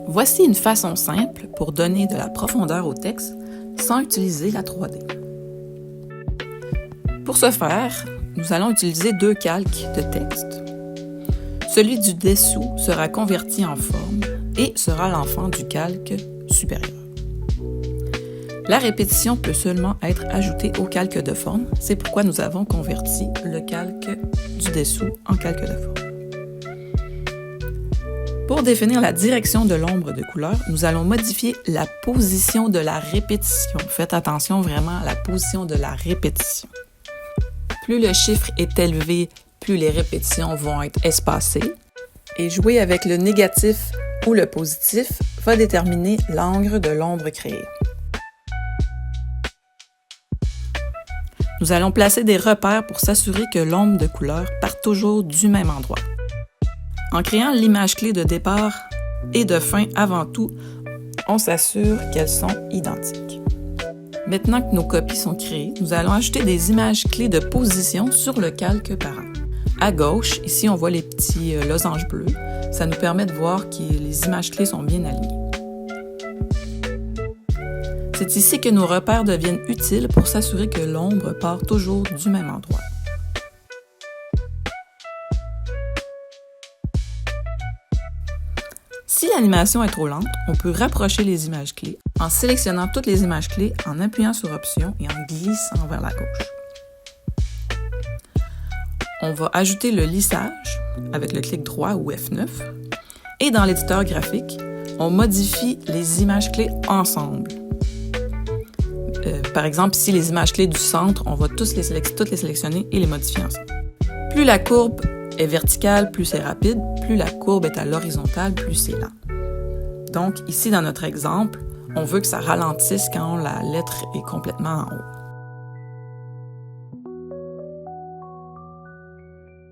Voici une façon simple pour donner de la profondeur au texte sans utiliser la 3D. Pour ce faire, nous allons utiliser deux calques de texte. Celui du dessous sera converti en forme et sera l'enfant du calque supérieur. La répétition peut seulement être ajoutée au calque de forme, c'est pourquoi nous avons converti le calque du dessous en calque de forme. Pour définir la direction de l'ombre de couleur, nous allons modifier la position de la répétition. Faites attention vraiment à la position de la répétition. Plus le chiffre est élevé, plus les répétitions vont être espacées. Et jouer avec le négatif ou le positif va déterminer l'angle de l'ombre créée. Nous allons placer des repères pour s'assurer que l'ombre de couleur part toujours du même endroit. En créant l'image clé de départ et de fin avant tout, on s'assure qu'elles sont identiques. Maintenant que nos copies sont créées, nous allons ajouter des images clés de position sur le calque parent. À gauche, ici, on voit les petits losanges bleus. Ça nous permet de voir que les images clés sont bien alignées. C'est ici que nos repères deviennent utiles pour s'assurer que l'ombre part toujours du même endroit. Si l'animation est trop lente, on peut rapprocher les images clés en sélectionnant toutes les images clés, en appuyant sur Options et en glissant vers la gauche. On va ajouter le lissage avec le clic droit ou F9 et dans l'éditeur graphique, on modifie les images clés ensemble. Par exemple, ici, les images clés du centre, on va toutes les sélectionner et les modifier ensemble. Plus la courbe est verticale, plus c'est rapide. Plus la courbe est à l'horizontale, plus c'est lent. Donc, ici, dans notre exemple, on veut que ça ralentisse quand la lettre est complètement en haut.